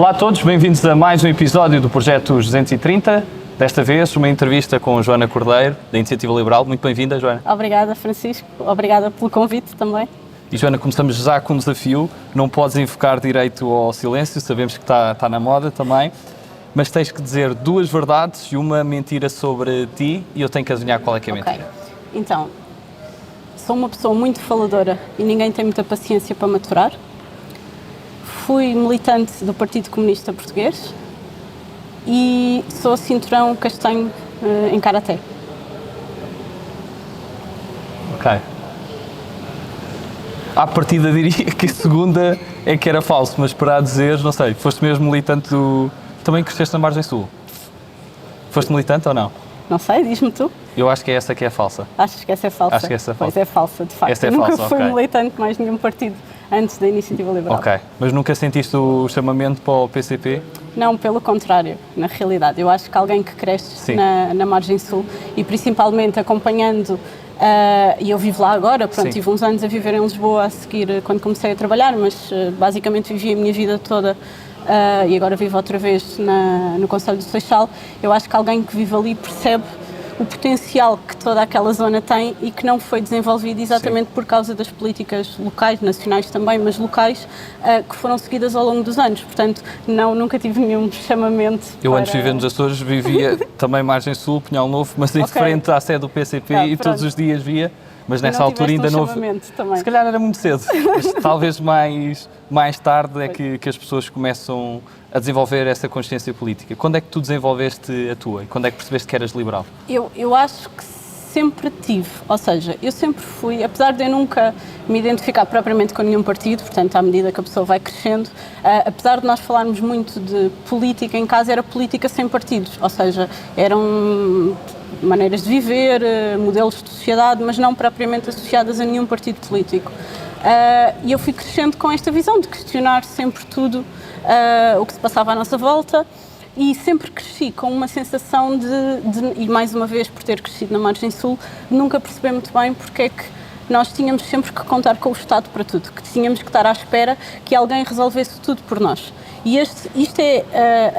Olá a todos, bem-vindos a mais um episódio do Projeto 230. Desta vez, uma entrevista com Joana Cordeiro, da Iniciativa Liberal. Muito bem-vinda, Joana. Obrigada, Francisco. Obrigada pelo convite também. E, Joana, começamos já com um desafio. Não podes invocar direito ao silêncio, sabemos que está na moda também. Mas tens que dizer duas verdades e uma mentira sobre ti e eu tenho que adivinhar qual é que é a mentira. Então, sou uma pessoa muito faladora e ninguém tem muita paciência para maturar. Fui militante do Partido Comunista Português e sou cinturão castanho em Karaté. Ok. À partida diria que a segunda é que era falso, mas para dizer, não sei, foste mesmo militante do... Também cresceste na Margem Sul. Foste militante ou não? Não sei, diz-me tu. Eu acho que é essa que é falsa. Achas que essa é falsa? Acho que essa é falsa. Pois é falsa, de facto. Essa é Eu nunca falsa, fui ok. militante de mais nenhum partido antes da Iniciativa Liberal. Ok, mas nunca sentiste o chamamento para o PCP? Não, pelo contrário, na realidade. Eu acho que alguém que cresce na Margem Sul e principalmente acompanhando, e eu vivo lá agora, pronto, Sim. tive uns anos a viver em Lisboa a seguir quando comecei a trabalhar, mas basicamente vivi a minha vida toda e agora vivo outra vez no Concelho do Seixal. Eu acho que alguém que vive ali percebe o potencial que toda aquela zona tem e que não foi desenvolvido exatamente por causa das políticas locais, nacionais também, mas locais, que foram seguidas ao longo dos anos. Portanto, nunca tive nenhum chamamento. Eu antes de viver nos Açores vivia também Margem Sul, Pinhal Novo, mas em frente à sede do PCP e todos os dias via, mas nessa altura ainda não... Também. Se calhar era muito cedo, mas talvez mais tarde é que as pessoas começam a desenvolver essa consciência política. Quando é que tu desenvolveste a tua? E quando é que percebeste que eras liberal? Eu acho que sempre tive, ou seja, eu sempre fui, apesar de eu nunca me identificar propriamente com nenhum partido, portanto, à medida que a pessoa vai crescendo, apesar de nós falarmos muito de política em casa, era política sem partidos, ou seja, eram maneiras de viver, modelos de sociedade, mas não propriamente associadas a nenhum partido político. E eu fui crescendo com esta visão de questionar sempre tudo o que se passava à nossa volta e sempre cresci com uma sensação e mais uma vez por ter crescido na Margem Sul, nunca perceber muito bem porque é que nós tínhamos sempre que contar com o Estado para tudo, que tínhamos que estar à espera que alguém resolvesse tudo por nós. E isto é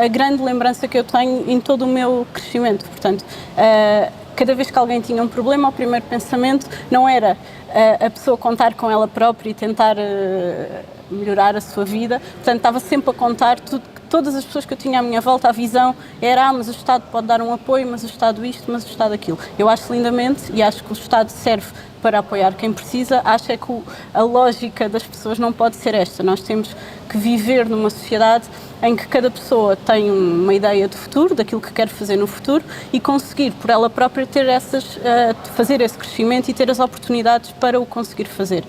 a grande lembrança que eu tenho em todo o meu crescimento. Portanto, cada vez que alguém tinha um problema, o primeiro pensamento não era a pessoa contar com ela própria e tentar melhorar a sua vida. Portanto, estava sempre a contar todas as pessoas que eu tinha à minha volta, a visão era, mas o Estado pode dar um apoio, mas o Estado isto, mas o Estado aquilo. Eu acho lindamente e acho que o Estado serve para apoiar quem precisa, acho é que a lógica das pessoas não pode ser esta. Nós temos que viver numa sociedade em que cada pessoa tem uma ideia de futuro, daquilo que quer fazer no futuro e conseguir por ela própria ter fazer esse crescimento e ter as oportunidades para o conseguir fazer.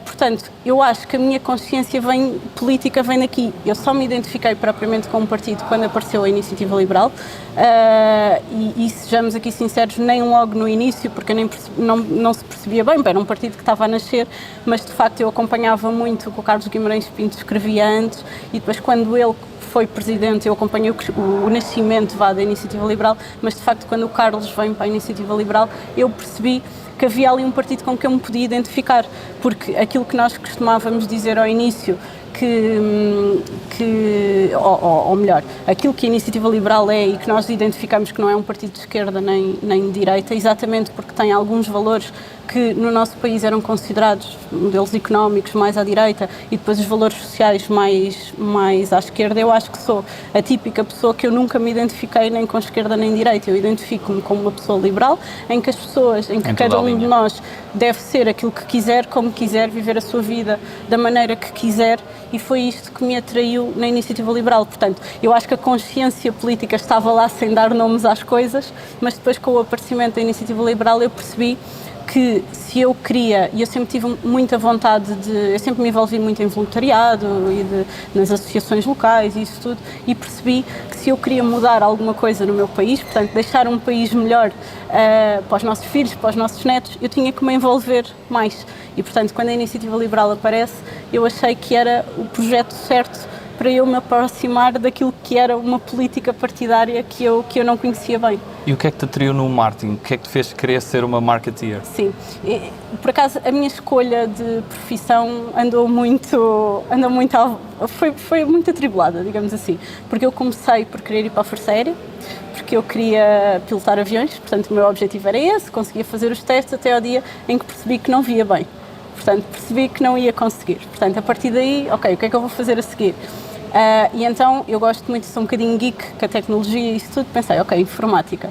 Portanto, eu acho que a minha consciência política vem daqui. Eu só me identifiquei propriamente com um partido quando apareceu a Iniciativa Liberal e sejamos aqui sinceros, nem logo no início, porque eu não se percebia bem, era um partido que estava a nascer, mas de facto eu acompanhava muito o que o Carlos Guimarães Pinto escrevia antes e depois quando ele foi presidente, eu acompanhei o nascimento da Iniciativa Liberal, mas de facto quando o Carlos vem para a Iniciativa Liberal eu percebi que havia ali um partido com que eu me podia identificar, porque aquilo que nós costumávamos dizer ao início, ou melhor, aquilo que a Iniciativa Liberal é e que nós identificamos que não é um partido de esquerda nem de direita, exatamente porque tem alguns valores que no nosso país eram considerados modelos económicos mais à direita e depois os valores sociais mais à esquerda. Eu acho que sou a típica pessoa que eu nunca me identifiquei nem com esquerda nem direita. Eu identifico-me como uma pessoa liberal em que cada um de nós deve ser aquilo que quiser, como quiser, viver a sua vida da maneira que quiser e foi isto que me atraiu na Iniciativa Liberal. Portanto, eu acho que a consciência política estava lá sem dar nomes às coisas, mas depois com o aparecimento da Iniciativa Liberal eu percebi que se eu queria, e eu sempre tive muita vontade eu sempre me envolvi muito em voluntariado e nas associações locais e isso tudo, e percebi que se eu queria mudar alguma coisa no meu país, portanto deixar um país melhor para os nossos filhos, para os nossos netos, eu tinha que me envolver mais. E portanto quando a Iniciativa Liberal aparece, eu achei que era o projeto certo para eu me aproximar daquilo que era uma política partidária que eu não conhecia bem. E o que é que te atraiu no marketing? O que é que te fez querer ser uma marketeer? Sim, por acaso a minha escolha de profissão foi muito atribulada, digamos assim, porque eu comecei por querer ir para a Força Aérea, porque eu queria pilotar aviões, portanto o meu objetivo era esse, conseguia fazer os testes até ao dia em que percebi que não via bem, portanto percebi que não ia conseguir, portanto a partir daí, ok, o que é que eu vou fazer a seguir? E então eu gosto muito, sou um bocadinho geek com a tecnologia e isso tudo, pensei, ok, informática.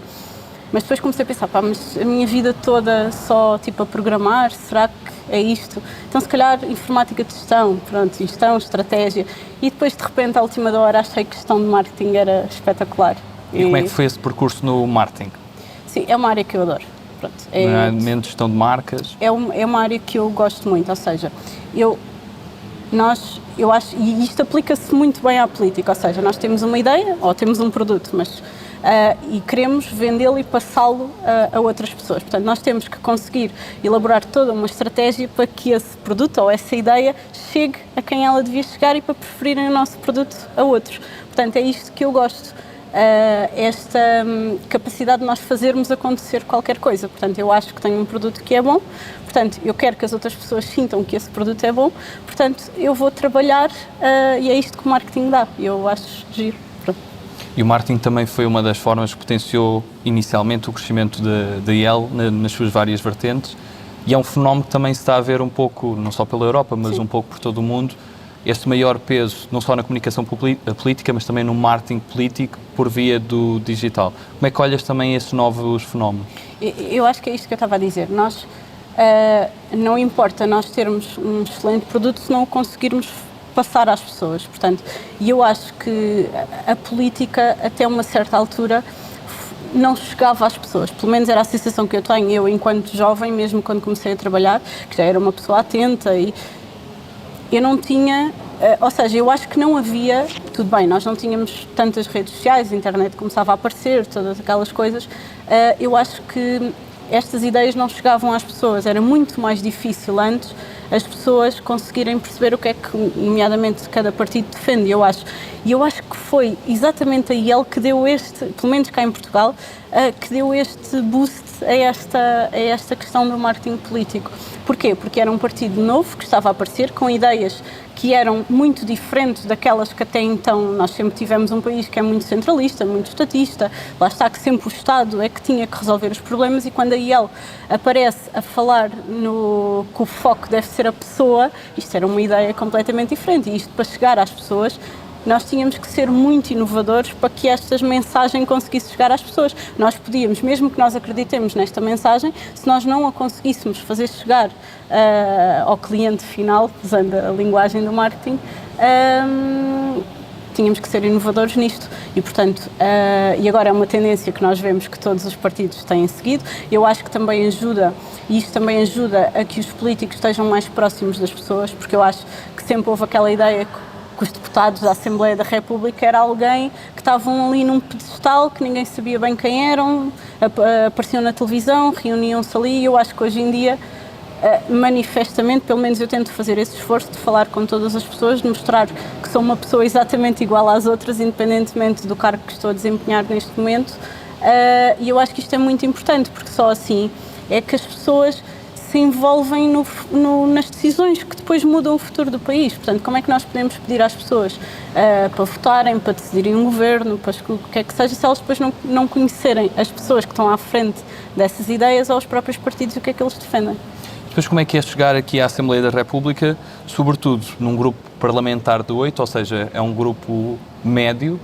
Mas depois comecei a pensar, mas a minha vida toda só tipo a programar, será que é isto? Então se calhar informática de gestão, pronto, gestão, estratégia. E depois de repente, à última da hora, achei que gestão de marketing era espetacular. E como é que foi esse percurso no marketing? Sim, é uma área que eu adoro. Pronto, Nomeadamente gestão de marcas? É uma área que eu gosto muito, ou seja, eu acho, e isto aplica-se muito bem à política, ou seja, nós temos uma ideia ou temos um produto, mas e queremos vendê-lo e passá-lo a outras pessoas. Portanto, nós temos que conseguir elaborar toda uma estratégia para que esse produto ou essa ideia chegue a quem ela devia chegar e para preferirem o nosso produto a outros. Portanto, é isto que eu gosto. Esta capacidade de nós fazermos acontecer qualquer coisa. Portanto, eu acho que tenho um produto que é bom, portanto, eu quero que as outras pessoas sintam que esse produto é bom, portanto, eu vou trabalhar e é isto que o marketing dá. Eu acho giro. Pronto. E o marketing também foi uma das formas que potenciou inicialmente o crescimento da IEL nas suas várias vertentes, e é um fenómeno que também se está a ver um pouco, não só pela Europa, mas Sim. um pouco por todo o mundo, este maior peso, não só na comunicação política, mas também no marketing político por via do digital. Como é que olhas também esses novos fenómenos? Eu acho que é isto que eu estava a dizer. Nós, não importa nós termos um excelente produto se não o conseguirmos passar às pessoas. Portanto, e eu acho que a política, até uma certa altura, não chegava às pessoas, pelo menos era a sensação que eu tenho, eu enquanto jovem, mesmo quando comecei a trabalhar, que já era uma pessoa atenta e eu não tinha, ou seja, eu acho que não havia, tudo bem, nós não tínhamos tantas redes sociais, a internet começava a aparecer, todas aquelas coisas, eu acho que estas ideias não chegavam às pessoas, era muito mais difícil antes as pessoas conseguirem perceber o que é que, nomeadamente, cada partido defende, eu acho. E eu acho que foi exatamente a IEL que deu este, pelo menos cá em Portugal, que deu este boost a esta questão do marketing político. Porquê? Porque era um partido novo que estava a aparecer, com ideias que eram muito diferentes daquelas que até então nós sempre tivemos um país que é muito centralista, muito estatista, lá está que sempre o Estado é que tinha que resolver os problemas, e quando a IEL aparece a falar que o foco deve ser a pessoa, isto era uma ideia completamente diferente, e isto para chegar às pessoas nós tínhamos que ser muito inovadores para que esta mensagem conseguisse chegar às pessoas. Nós podíamos, mesmo que nós acreditemos nesta mensagem, se nós não a conseguíssemos fazer chegar ao cliente final, usando a linguagem do marketing, tínhamos que ser inovadores nisto. E, portanto, e agora é uma tendência que nós vemos que todos os partidos têm seguido. Eu acho que também ajuda, e isto também ajuda a que os políticos estejam mais próximos das pessoas, porque eu acho que sempre houve aquela ideia que os deputados da Assembleia da República era alguém que estavam ali num pedestal, que ninguém sabia bem quem eram, apareciam na televisão, reuniam-se ali, e eu acho que hoje em dia, manifestamente, pelo menos eu tento fazer esse esforço de falar com todas as pessoas, de mostrar que sou uma pessoa exatamente igual às outras, independentemente do cargo que estou a desempenhar neste momento, e eu acho que isto é muito importante, porque só assim é que as pessoas se envolvem nas decisões que depois mudam o futuro do país. Portanto, como é que nós podemos pedir às pessoas para votarem, para decidirem um governo, para o que é que seja, se elas depois não conhecerem as pessoas que estão à frente dessas ideias ou os próprios partidos e o que é que eles defendem? Depois, como é que é chegar aqui à Assembleia da República, sobretudo num grupo parlamentar de 8, ou seja, é um grupo médio,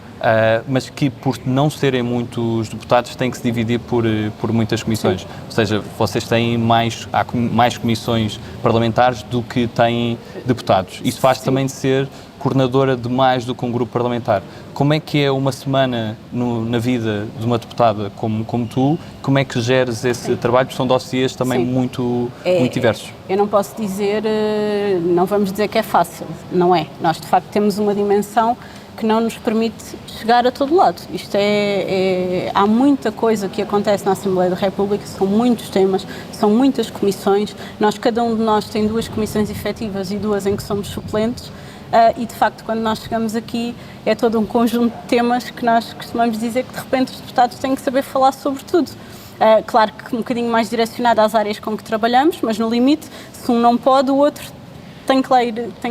mas que por não serem muitos deputados tem que se dividir por muitas comissões. Sim. Ou seja, vocês têm há mais comissões parlamentares do que têm deputados. Isso faz Sim. também de ser coordenadora de mais do que um grupo parlamentar. Como é que é uma semana na vida de uma deputada como tu? Como é que geres esse Sim. trabalho? Porque são dossiês também muito diversos. Eu não posso dizer, não vamos dizer que é fácil, não é. Nós, de facto, temos uma dimensão que não nos permite chegar a todo lado. Isto há muita coisa que acontece na Assembleia da República, são muitos temas, são muitas comissões. Cada um de nós tem 2 comissões efetivas e 2 em que somos suplentes. e de facto quando nós chegamos aqui é todo um conjunto de temas que nós costumamos dizer que de repente os deputados têm que saber falar sobre tudo. Claro que um bocadinho mais direcionado às áreas com que trabalhamos, mas no limite, se um não pode, o outro tem que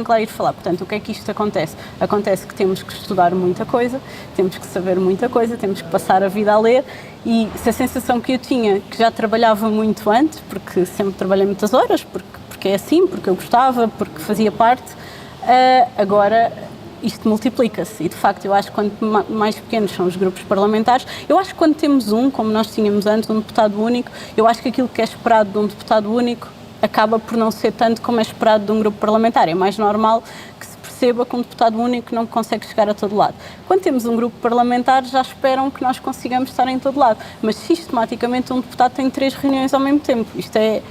lá ir falar. Portanto, o que é que isto acontece? Acontece que temos que estudar muita coisa, temos que saber muita coisa, temos que passar a vida a ler, e se a sensação que eu tinha, que já trabalhava muito antes, porque sempre trabalhei muitas horas, porque é assim, porque eu gostava, porque fazia parte, agora isto multiplica-se. E de facto eu acho que quanto mais pequenos são os grupos parlamentares, eu acho que quando temos como nós tínhamos antes, um deputado único, eu acho que aquilo que é esperado de um deputado único acaba por não ser tanto como é esperado de um grupo parlamentar. É mais normal que se perceba que um deputado único não consegue chegar a todo lado. Quando temos um grupo parlamentar, já esperam que nós consigamos estar em todo lado. Mas sistematicamente um deputado tem 3 reuniões ao mesmo tempo. Isto é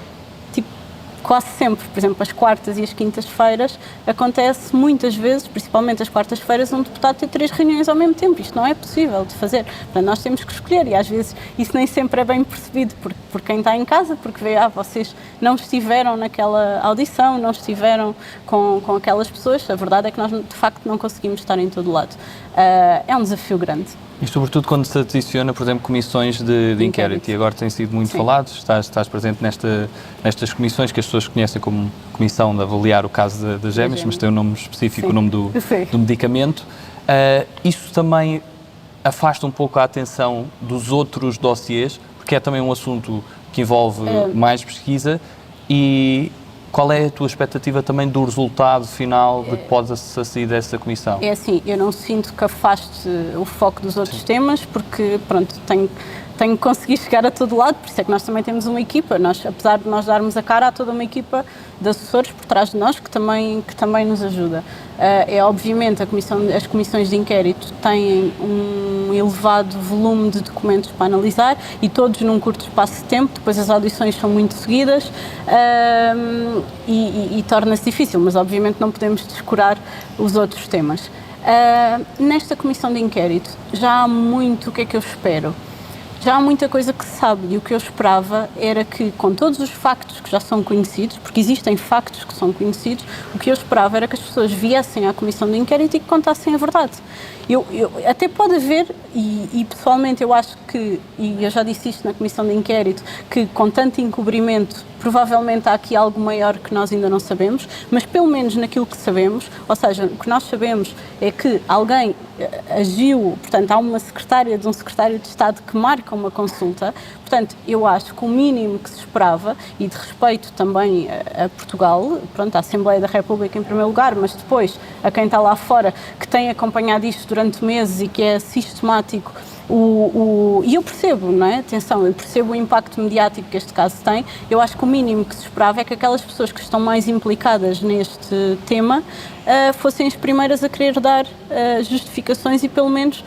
quase sempre. Por exemplo, as quartas e as quintas-feiras acontece muitas vezes, principalmente as quartas-feiras, um deputado ter 3 reuniões ao mesmo tempo. Isto não é possível de fazer. Portanto, nós temos que escolher e às vezes isso nem sempre é bem percebido por quem está em casa, porque vê, vocês não estiveram naquela audição, não estiveram com aquelas pessoas. A verdade é que nós, de facto, não conseguimos estar em todo lado. É um desafio grande. E sobretudo quando se adiciona, por exemplo, comissões de inquérito, e agora tem sido muito falado, estás presente nestas comissões que as pessoas conhecem como Comissão de Avaliar o Caso das Gêmeas, mas tem um nome específico, o nome do medicamento. Isso também afasta um pouco a atenção dos outros dossiês, porque é também um assunto que envolve mais pesquisa. E qual é a tua expectativa também do resultado final de que podes sair dessa comissão? É assim, eu não sinto que afaste o foco dos outros temas, porque, pronto, tenho que conseguir chegar a todo lado, por isso é que nós também temos uma equipa. Nós, apesar de nós darmos a cara, há toda uma equipa de assessores por trás de nós que também nos ajuda. Obviamente, as comissões de inquérito têm um elevado volume de documentos para analisar e todos num curto espaço de tempo, depois as audições são muito seguidas e torna-se difícil, mas obviamente não podemos descurar os outros temas. Nesta comissão de inquérito já há muito, o que é que eu espero? Já há muita coisa que se sabe e o que eu esperava era que, com todos os factos que já são conhecidos, porque existem factos que são conhecidos, o que eu esperava era que as pessoas viessem à comissão de inquérito e que contassem a verdade. Até pode haver, e pessoalmente eu acho que, e eu já disse isto na comissão de inquérito, que com tanto encobrimento provavelmente há aqui algo maior que nós ainda não sabemos, mas pelo menos naquilo que sabemos, ou seja, o que nós sabemos é que alguém agiu, portanto há uma secretária de um secretário de Estado que marca uma consulta, portanto eu acho que o mínimo que se esperava, e de respeito também a Portugal, pronto, a Assembleia da República em primeiro lugar, mas depois a quem está lá fora, que tem acompanhado isto durante meses e que é sistemático, e eu percebo, não é? Atenção, eu percebo o impacto mediático que este caso tem. Eu acho que o mínimo que se esperava é que aquelas pessoas que estão mais implicadas neste tema fossem as primeiras a querer dar justificações e pelo menos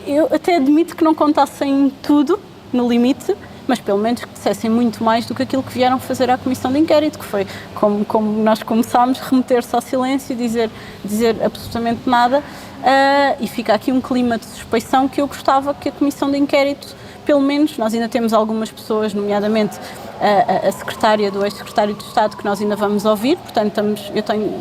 eu até admito que não contassem tudo no limite, mas pelo menos que dissessem muito mais do que aquilo que vieram fazer à comissão de inquérito, que foi como nós começámos, remeter-se ao silêncio e dizer absolutamente nada. E fica aqui um clima de suspeição que eu gostava que a comissão de inquérito, pelo menos, nós ainda temos algumas pessoas, nomeadamente a secretária do ex-secretário de Estado, que nós ainda vamos ouvir, portanto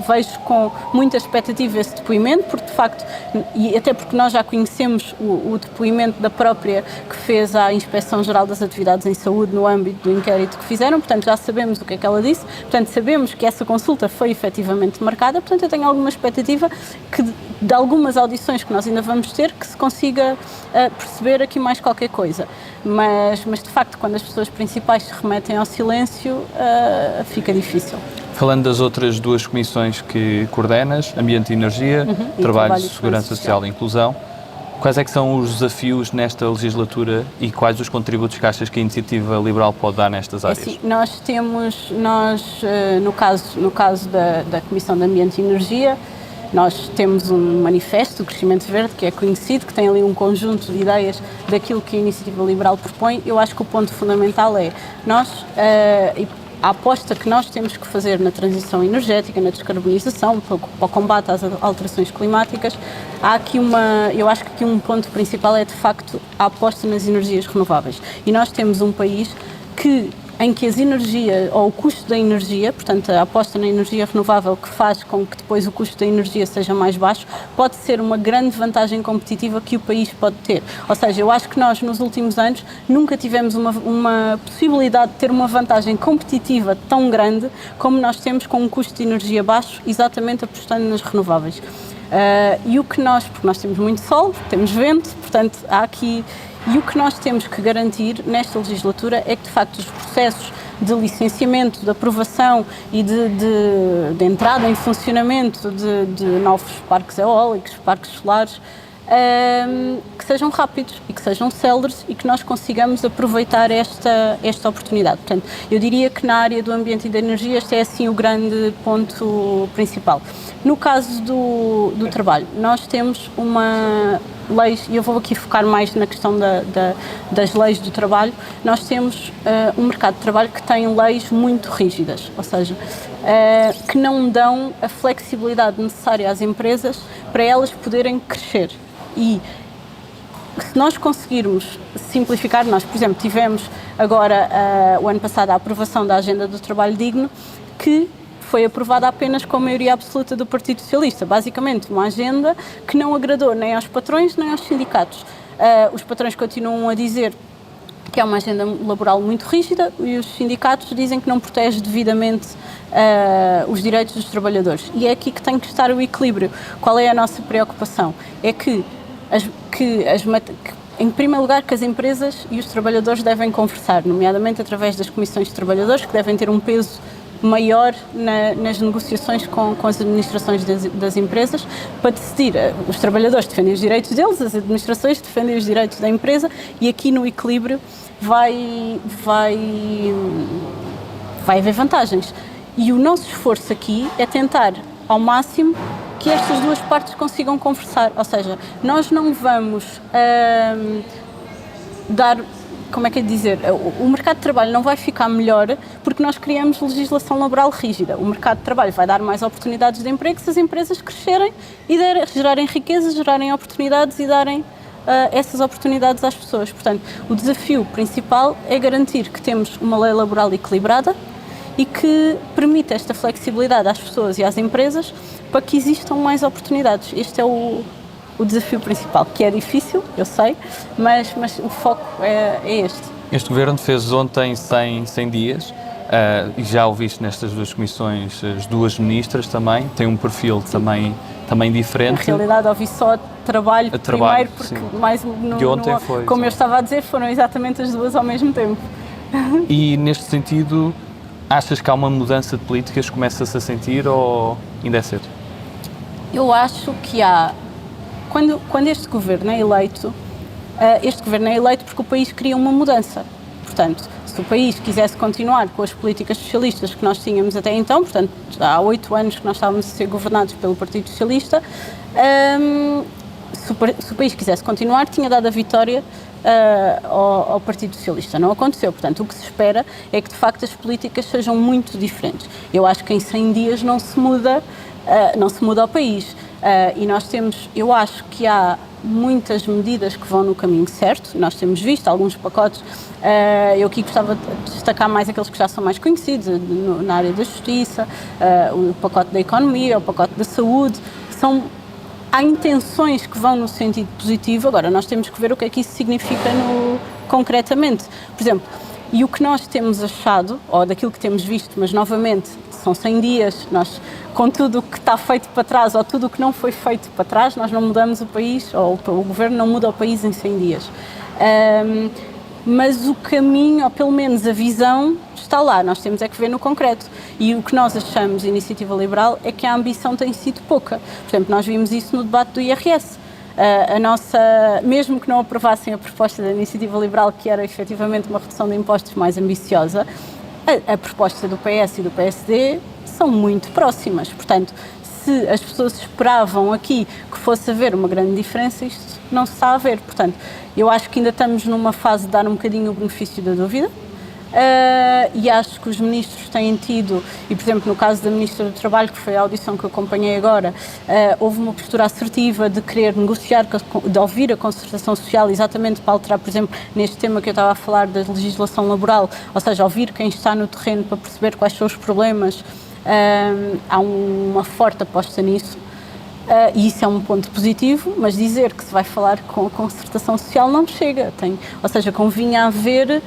vejo com muita expectativa esse depoimento, porque de facto, e até porque nós já conhecemos o depoimento da própria que fez à Inspeção-Geral das Atividades em Saúde no âmbito do inquérito que fizeram, portanto já sabemos o que é que ela disse, portanto sabemos que essa consulta foi efetivamente marcada, portanto eu tenho alguma expectativa que de algumas audições que nós ainda vamos ter, que se consiga perceber aqui mais qualquer coisa. Mas de facto, quando as pessoas principais se remetem ao silêncio, fica difícil. Falando das outras 2 comissões que coordenas, Ambiente e Energia, Trabalho, Segurança Social e Inclusão, quais é que são os desafios nesta legislatura e quais os contributos que achas que a Iniciativa Liberal pode dar nestas áreas? Assim, no caso da Comissão de Ambiente e Energia, nós temos um manifesto do Crescimento Verde, que é conhecido, que tem ali um conjunto de ideias daquilo que a Iniciativa Liberal propõe. Eu acho que o ponto fundamental é a aposta que nós temos que fazer na transição energética, na descarbonização, para o combate às alterações climáticas. Eu acho que aqui um ponto principal é, de facto, a aposta nas energias renováveis. E nós temos um país que em que as energias, ou o custo da energia, portanto a aposta na energia renovável que faz com que depois o custo da energia seja mais baixo, pode ser uma grande vantagem competitiva que o país pode ter. Ou seja, eu acho que nós nos últimos anos nunca tivemos uma possibilidade de ter uma vantagem competitiva tão grande como nós temos com um custo de energia baixo, exatamente apostando nas renováveis. E o que porque nós temos muito sol, temos vento, portanto há aqui... E o que nós temos que garantir nesta legislatura é que, de facto, os processos de licenciamento, de aprovação e de entrada em funcionamento de novos parques eólicos, parques solares, que sejam rápidos e que sejam céleres e que nós consigamos aproveitar esta oportunidade. Portanto, eu diria que na área do ambiente e da energia este é assim o grande ponto principal. No caso do trabalho, nós temos uma lei, e eu vou aqui focar mais na questão das leis do trabalho, nós temos um mercado de trabalho que tem leis muito rígidas, ou seja, que não dão a flexibilidade necessária às empresas para elas poderem crescer. E se nós conseguirmos simplificar, nós, por exemplo, tivemos agora, o ano passado, a aprovação da Agenda do Trabalho Digno, que foi aprovada apenas com a maioria absoluta do Partido Socialista. Basicamente, uma agenda que não agradou nem aos patrões nem aos sindicatos. Os patrões continuam a dizer que é uma agenda laboral muito rígida e os sindicatos dizem que não protege devidamente os direitos dos trabalhadores. E é aqui que tem que estar o equilíbrio. Qual é a nossa preocupação? É que em primeiro lugar, que as empresas e os trabalhadores devem conversar, nomeadamente através das comissões de trabalhadores, que devem ter um peso maior nas negociações com as administrações das empresas para decidir. Os trabalhadores defendem os direitos deles, as administrações defendem os direitos da empresa e aqui no equilíbrio vai haver vantagens. E o nosso esforço aqui é tentar ao máximo que estas duas partes consigam conversar, ou seja, nós não vamos dar, como é que é de dizer, o mercado de trabalho não vai ficar melhor porque nós criamos legislação laboral rígida. O mercado de trabalho vai dar mais oportunidades de emprego se as empresas crescerem e gerarem riqueza, gerarem oportunidades e darem essas oportunidades às pessoas. Portanto, o desafio principal é garantir que temos uma lei laboral equilibrada e que permita esta flexibilidade às pessoas e às empresas para que existam mais oportunidades. Este é o desafio principal, que é difícil, eu sei, mas o foco é este. Este governo fez ontem 100 dias e já ouviste nestas duas comissões as duas ministras também, tem um perfil também diferente. Na realidade ouvi só trabalho primeiro, porque sim. Mais de ontem foi, como eu estava a dizer, foram exatamente as duas ao mesmo tempo. E neste sentido, achas que há uma mudança de políticas que começa-se a sentir ou ainda é cedo? Eu acho que há. Quando este governo é eleito porque o país queria uma mudança. Portanto, se o país quisesse continuar com as políticas socialistas que nós tínhamos até então, portanto, há 8 anos que nós estávamos a ser governados pelo Partido Socialista, se o país quisesse continuar, tinha dado a vitória ao Partido Socialista. Não aconteceu. Portanto, o que se espera é que, de facto, as políticas sejam muito diferentes. Eu acho que em 100 dias não se muda o país. E nós temos, eu acho que há muitas medidas que vão no caminho certo, nós temos visto alguns pacotes, eu aqui gostava de destacar mais aqueles que já são mais conhecidos, na área da justiça, o pacote da economia, o pacote da saúde, há intenções que vão no sentido positivo, agora nós temos que ver o que é que isso significa concretamente. Por exemplo, e o que nós temos achado, ou daquilo que temos visto, mas novamente são 100 dias, nós, com tudo o que está feito para trás ou tudo o que não foi feito para trás, nós não mudamos o país, ou o governo não muda o país em 100 dias. Mas o caminho, ou pelo menos a visão, está lá, nós temos é que ver no concreto. E o que nós achamos, Iniciativa Liberal, é que a ambição tem sido pouca. Por exemplo, nós vimos isso no debate do IRS. Mesmo que não aprovassem a proposta da Iniciativa Liberal, que era efetivamente uma redução de impostos mais ambiciosa, a proposta do PS e do PSD são muito próximas. Portanto, se as pessoas esperavam aqui que fosse haver uma grande diferença, isto não se está a ver. Portanto, eu acho que ainda estamos numa fase de dar um bocadinho o benefício da dúvida. e acho que os ministros têm tido, e por exemplo no caso da Ministra do Trabalho, que foi a audição que eu acompanhei agora, houve uma postura assertiva de querer negociar, de ouvir a concertação social exatamente para alterar, por exemplo, neste tema que eu estava a falar da legislação laboral, ou seja, ouvir quem está no terreno para perceber quais são os problemas. Há uma forte aposta nisso. E isso é um ponto positivo, mas dizer que se vai falar com a concertação social não chega. Ou seja, convinha haver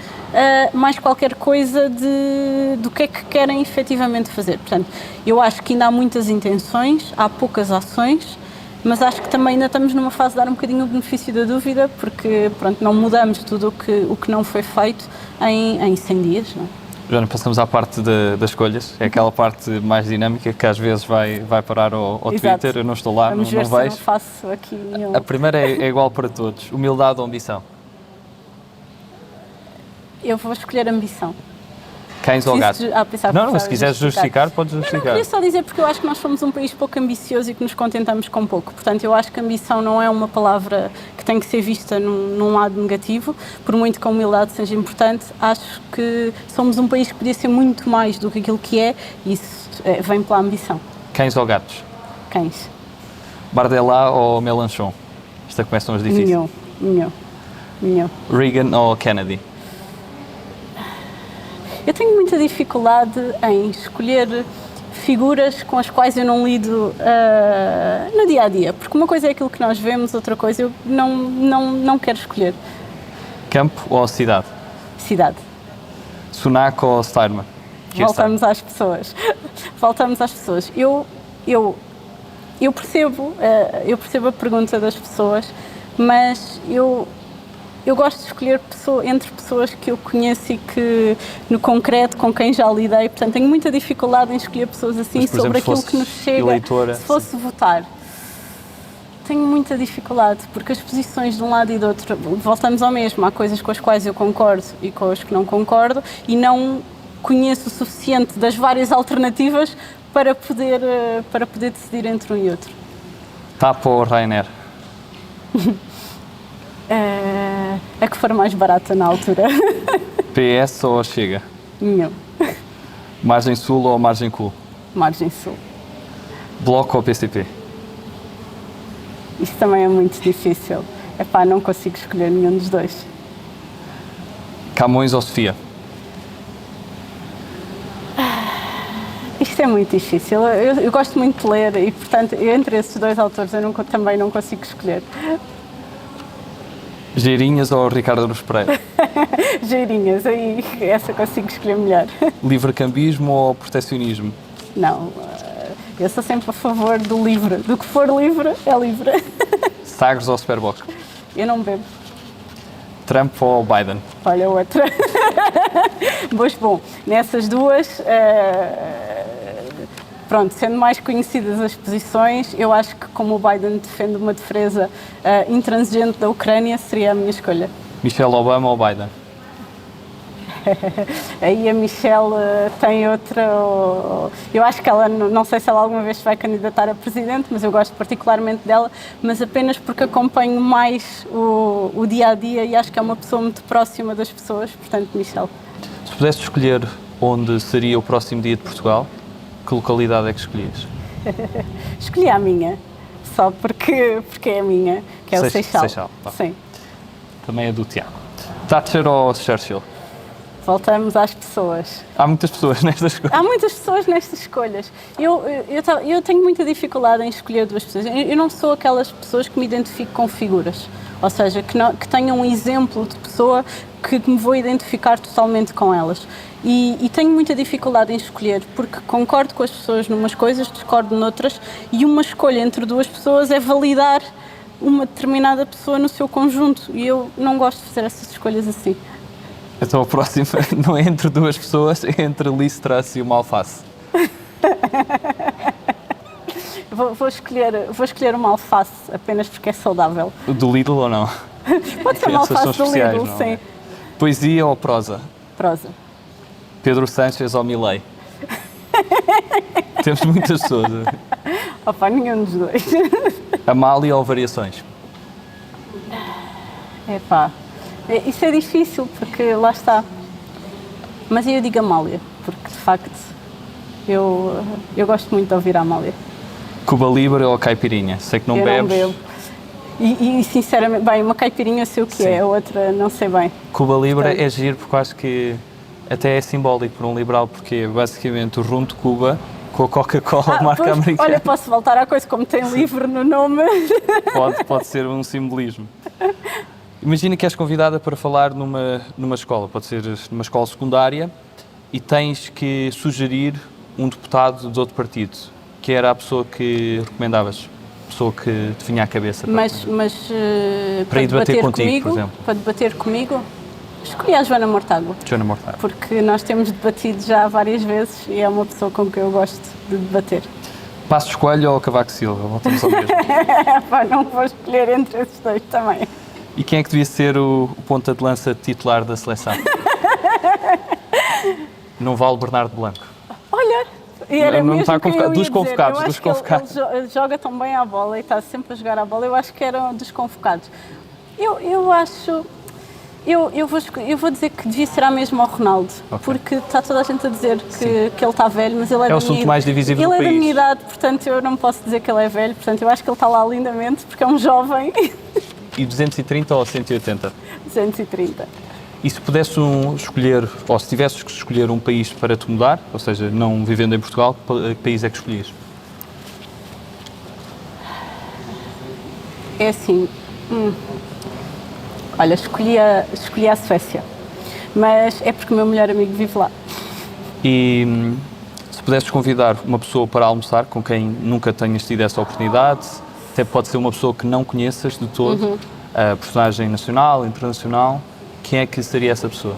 mais qualquer coisa do que é que querem efetivamente fazer. Portanto, eu acho que ainda há muitas intenções, há poucas ações, mas acho que também ainda estamos numa fase de dar um bocadinho o benefício da dúvida, porque pronto, não mudamos tudo o que não foi feito em 100 dias. Não é? Joana, passamos à parte das escolhas. É aquela parte mais dinâmica que às vezes vai parar ao Twitter. Eu não estou lá, Vamos não ver se vejo. eu não faço aqui nenhum. A primeira é igual para todos. Humildade ou ambição? Eu vou escolher ambição. Cães ou gatos? Não, se quiseres justificar, podes justificar. Não, queria só dizer porque eu acho que nós somos um país pouco ambicioso e que nos contentamos com pouco. Portanto, eu acho que ambição não é uma palavra que tem que ser vista num lado negativo, por muito que a humildade seja importante. Acho que somos um país que podia ser muito mais do que aquilo que é e isso vem pela ambição. Cães ou gatos? Cães. Bardella ou Mélenchon? Esta começam as difíceis. Nenhum. Reagan ou Kennedy? Eu tenho muita dificuldade em escolher figuras com as quais eu não lido no dia-a-dia, porque uma coisa é aquilo que nós vemos, outra coisa eu não quero escolher. Campo ou cidade? Cidade. Sunak ou Starmer? Voltamos às pessoas. Eu percebo a pergunta das pessoas, mas eu gosto de escolher entre pessoas que eu conheço e que, no concreto, com quem já lidei. Portanto, tenho muita dificuldade em escolher pessoas assim. Mas, por sobre exemplo, aquilo que nos chega. eleitora, se fosse votar, tenho muita dificuldade, porque as posições de um lado e do outro, voltamos ao mesmo. Há coisas com as quais eu concordo e com as que não concordo e não conheço o suficiente das várias alternativas para poder decidir entre um e outro. TAP ou Ryanair? A que for mais barata na altura. PS ou Chega? Nenhum. Margem Sul ou Margem Cool? Margem Sul. Bloco ou PCP? Isso também é muito difícil. Não consigo escolher nenhum dos dois. Camões ou Sofia? Isto é muito difícil. Eu gosto muito de ler e, portanto, entre esses dois autores eu também não consigo escolher. Geirinhas ou Ricardo Aruz Pereira? Geirinhas, aí essa consigo escolher melhor. Livre-cambismo ou proteccionismo? Não, eu sou sempre a favor do livre. Do que for livre, é livre. Sagres ou Superboc? Eu não bebo. Trump ou Biden? Olha, outra. Pois bom, nessas duas, pronto, sendo mais conhecidas as posições, eu acho que como o Biden defende uma defesa intransigente da Ucrânia, seria a minha escolha. Michelle Obama ou Biden? Aí a Michelle tem outra. Eu acho que ela, não sei se ela alguma vez se vai candidatar a presidente, mas eu gosto particularmente dela, mas apenas porque acompanho mais o dia a dia e acho que é uma pessoa muito próxima das pessoas, portanto, Michelle. Se pudesse escolher onde seria o próximo dia de Portugal, que localidade é que escolhias? Escolhi a minha, só porque é a minha, que é o Seixal. Tá. Sim. Também é do Tiago. Thatcher ou Churchill? Voltamos às pessoas. Há muitas pessoas nestas escolhas. Há muitas pessoas nestas escolhas. Eu tenho muita dificuldade em escolher duas pessoas. Eu não sou aquelas pessoas que me identifico com figuras. Ou seja, que tenham um exemplo de pessoa que me vou identificar totalmente com elas. E tenho muita dificuldade em escolher, porque concordo com as pessoas numas coisas, discordo noutras, e uma escolha entre duas pessoas é validar uma determinada pessoa no seu conjunto. E eu não gosto de fazer essas escolhas assim. Então a próxima não é entre duas pessoas, é entre Liz Truss e uma alface. Vou escolher uma alface, apenas porque é saudável. Do Lidl ou não? Pode ser uma alface do Lidl, não sim. É? Poesia ou prosa? Prosa. Pedro Sánchez ou Milei? Temos muitas pessoas. Opa, nenhum dos dois. Amália ou Variações? Epá, isso é difícil, porque lá está. Mas eu digo Amália, porque de facto eu gosto muito de ouvir a Amália. Cuba Libre ou caipirinha? Sei que não eu bebes. Não bebo. E sinceramente, bem, uma caipirinha eu sei o que Sim. é, a outra não sei bem. Cuba Libre Portanto, é giro porque eu acho que até é simbólico para um liberal, porque é basicamente o rum de Cuba com a Coca-Cola marca pois, americana. olha, posso voltar à coisa, como tem livre no nome. Pode ser um simbolismo. Imagina que és convidada para falar numa escola, pode ser numa escola secundária, e tens que sugerir um deputado de outro partido, que era a pessoa que recomendavas, a pessoa que te vinha à cabeça. Mas para ir debater contigo, comigo, por exemplo. para debater comigo, escolhi a Joana Mortágua. Joana Mortágua. Porque nós temos debatido já várias vezes e é uma pessoa com quem eu gosto de debater. Passos Coelho ou Cavaco Silva? Voltamos ao mesmo. Pá, não vou escolher entre esses dois também. E quem é que devia ser o ponta de lança titular da seleção? Não vale Bernardo Blanco. Olha, e era Não mesmo está quem convocado. eu ia Dos convocados, dizer. dos Eu acho convocados. que ele joga tão bem à bola e está sempre a jogar à bola. Eu acho que era dos convocados. Eu acho... Eu vou dizer que devia ser a mesma ao Ronaldo, Ok. porque está toda a gente a dizer que ele está velho, mas ele é, É o assunto mais divisível do Ele é da país. minha idade, portanto eu não posso dizer que ele é velho, portanto eu acho que ele está lá lindamente, porque é um jovem. E 230 ou 180? 230. E se pudesse escolher, ou se tivesses que escolher um país para te mudar, ou seja, não vivendo em Portugal, que país é que escolhias? É assim... Olha, escolhi a Suécia, mas é porque o meu melhor amigo vive lá. E se pudesses convidar uma pessoa para almoçar com quem nunca tenhas tido essa oportunidade, até pode ser uma pessoa que não conheças de todo, personagem nacional, internacional, quem é que seria essa pessoa?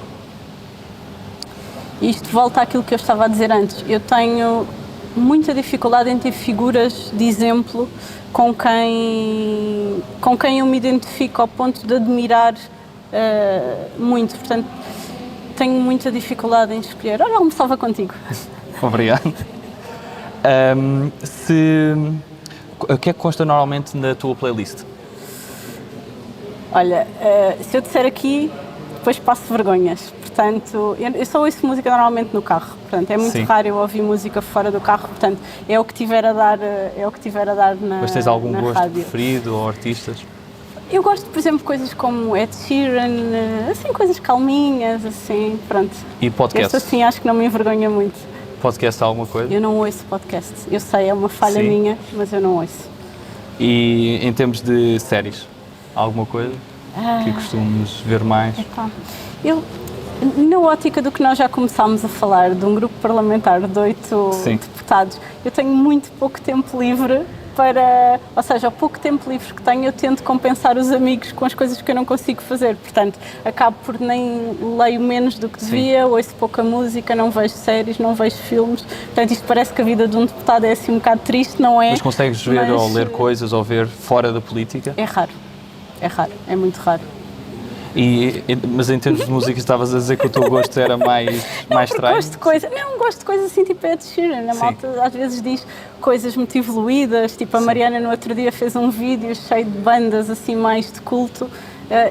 Isto volta àquilo que eu estava a dizer antes. Eu tenho muita dificuldade em ter figuras de exemplo com quem eu me identifico ao ponto de admirar muito. Portanto, tenho muita dificuldade em escolher. Olha, almoçava contigo. Obrigado. O que é que consta normalmente na tua playlist? Olha, se eu disser aqui, depois passo vergonhas. Portanto, eu só ouço música normalmente no carro. Portanto, é muito Sim. raro eu ouvir música fora do carro. Portanto, é o que tiver a dar na Mas tens algum na gosto rádio. preferido ou artistas? Eu gosto, por exemplo, de coisas como Ed Sheeran, assim, coisas calminhas, assim, pronto. E podcast? Este assim acho que não me envergonha muito. Podcast alguma coisa? Eu não ouço podcast. Eu sei, é uma falha Sim. minha, mas eu não ouço. E em termos de séries, alguma coisa que costumes ver mais? Epá, eu, na ótica do que nós já começámos a falar, de um grupo parlamentar de 8 Sim. deputados, eu tenho muito pouco tempo livre para... Ou seja, o pouco tempo livre que tenho, eu tento compensar os amigos com as coisas que eu não consigo fazer. Portanto, acabo por nem leio menos do que devia, ouço pouca música, não vejo séries, não vejo filmes. Portanto, isto parece que a vida de um deputado é assim um bocado triste, não é? Mas consegues ver Mas, ou ler coisas ou ver fora da política? É raro, é muito raro. Mas em termos de música estavas a dizer que o teu gosto era mais estranho? Gosto de coisas assim tipo Ed Sheeran. A Sim. malta às vezes diz coisas muito evoluídas, tipo a Mariana no outro dia fez um vídeo cheio de bandas assim mais de culto.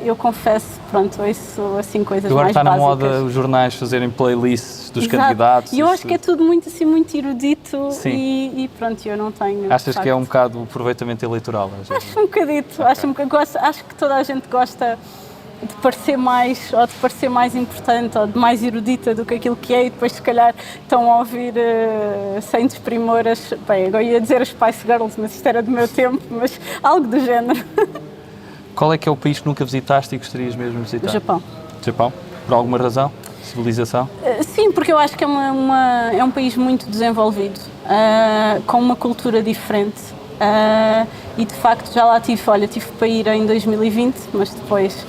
Eu confesso, pronto, ouço assim coisas Agora mais está na básicas. moda os jornais fazerem playlists dos Exato. candidatos. E eu acho que é tudo muito assim, muito erudito. Sim. E pronto, eu não tenho. Achas de que é um facto. bocado aproveitamento eleitoral? às vezes? Acho um bocadito, acho que toda a gente gosta de parecer mais, ou de parecer mais importante, ou de mais erudita do que aquilo que é, e depois se calhar estão a ouvir sem desprimor bem, agora ia dizer as Spice Girls, mas isto era do meu tempo, mas algo do género. Qual é que é o país que nunca visitaste e gostarias mesmo de visitar? O Japão. Japão? Por alguma razão? Civilização? Sim, porque eu acho que é um país muito desenvolvido, com uma cultura diferente. E de facto já lá tive para ir em 2020, mas depois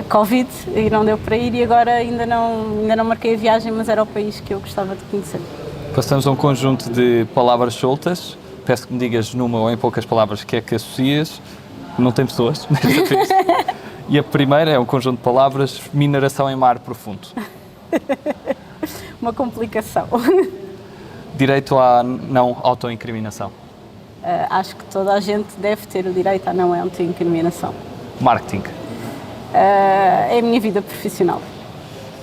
Covid e não deu para ir, e agora ainda não marquei a viagem, mas era o país que eu gostava de conhecer. Passamos a um conjunto de palavras soltas. Peço que me digas numa ou em poucas palavras o que é que associas. Não tem pessoas nesta vez. E a primeira é um conjunto de palavras: mineração em mar profundo. Uma complicação. Direito à não autoincriminação. Acho que toda a gente deve ter o direito à não autoincriminação. Marketing. É a minha vida profissional.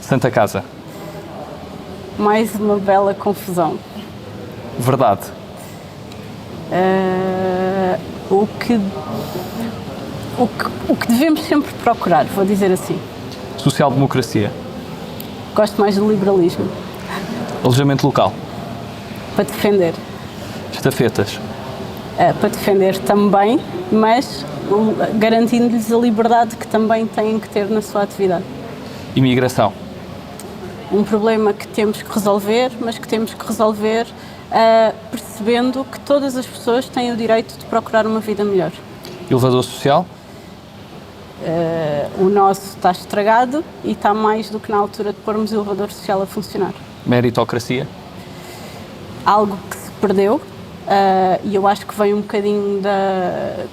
Santa Casa. mais uma bela confusão. Verdade. O que devemos sempre procurar, vou dizer assim. Social-democracia. Gosto mais do liberalismo, Alojamento local. para defender. Estafetas. Para defender também, mas garantindo-lhes a liberdade que também têm que ter na sua atividade. Imigração. Um problema que temos que resolver, mas que temos que resolver percebendo que todas as pessoas têm o direito de procurar uma vida melhor. Elevador social. O nosso está estragado e está mais do que na altura de pormos o elevador social a funcionar. Meritocracia. Algo que se perdeu, e eu acho que vem um bocadinho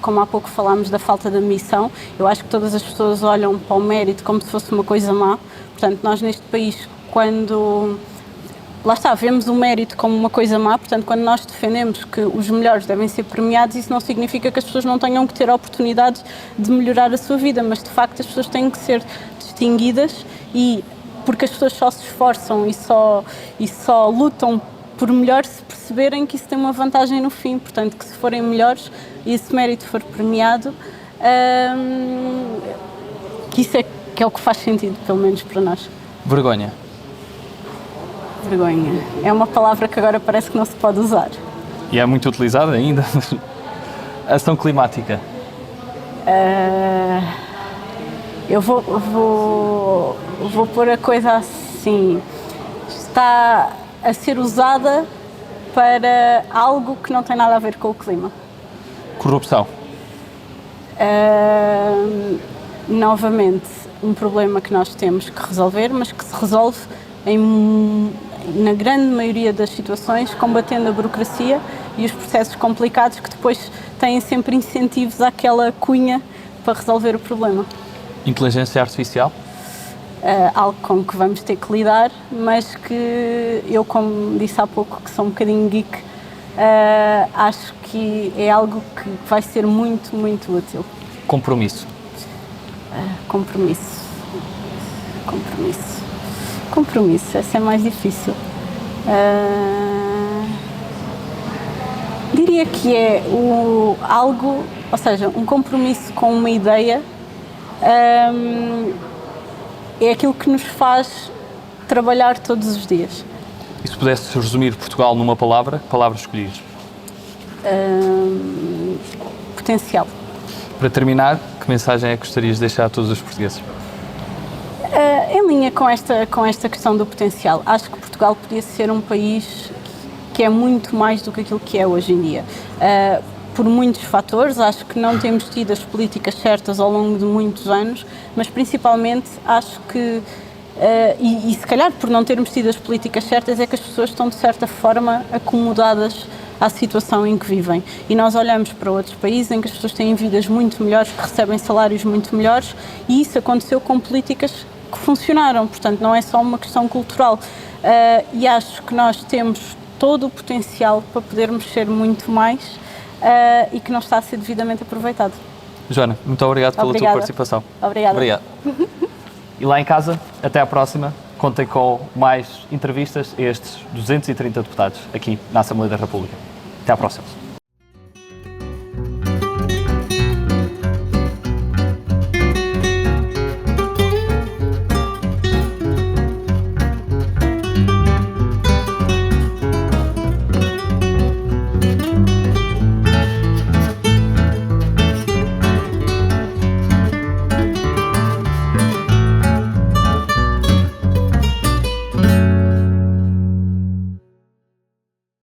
como há pouco falámos, da falta de ambição. Eu acho que todas as pessoas olham para o mérito como se fosse uma coisa má. Portanto, nós neste país, quando... Lá está, vemos o mérito como uma coisa má, portanto, quando nós defendemos que os melhores devem ser premiados, isso não significa que as pessoas não tenham que ter a oportunidade de melhorar a sua vida, mas de facto as pessoas têm que ser distinguidas, e porque as pessoas só se esforçam e só lutam por melhor se perceberem que isso tem uma vantagem no fim, portanto, que se forem melhores e esse mérito for premiado, que isso que é o que faz sentido, pelo menos para nós. Vergonha. Vergonha. É uma palavra que agora parece que não se pode usar. E é muito utilizada ainda. Ação climática. Eu vou pôr a coisa assim. Está a ser usada para algo que não tem nada a ver com o clima. Corrupção. Novamente, um problema que nós temos que resolver, mas que se resolve na grande maioria das situações combatendo a burocracia e os processos complicados que depois têm sempre incentivos àquela cunha para resolver o problema. Inteligência artificial. Algo com que vamos ter que lidar, mas que eu, como disse há pouco, que sou um bocadinho geek, acho que é algo que vai ser muito, muito útil. Compromisso. Compromisso. Essa é mais difícil. Diria que é algo, ou seja, um compromisso com uma ideia, é aquilo que nos faz trabalhar todos os dias. E se pudesse resumir Portugal numa palavra, que palavra escolhias? Potencial. Para terminar, que mensagem é que gostarias de deixar a todos os portugueses? Em linha com esta questão do potencial, acho que Portugal podia ser um país que é muito mais do que aquilo que é hoje em dia. Por muitos fatores, acho que não temos tido as políticas certas ao longo de muitos anos, mas principalmente acho que, e se calhar por não termos tido as políticas certas, é que as pessoas estão de certa forma acomodadas à situação em que vivem. E nós olhamos para outros países em que as pessoas têm vidas muito melhores, que recebem salários muito melhores, e isso aconteceu com políticas que funcionaram, portanto não é só uma questão cultural. E acho que nós temos todo o potencial para podermos ser muito mais e que não está a ser devidamente aproveitado. Joana, muito obrigado pela tua participação. Obrigada. Obrigado. E lá em casa, até à próxima. Contem com mais entrevistas a estes 230 deputados aqui na Assembleia da República. Até à próxima.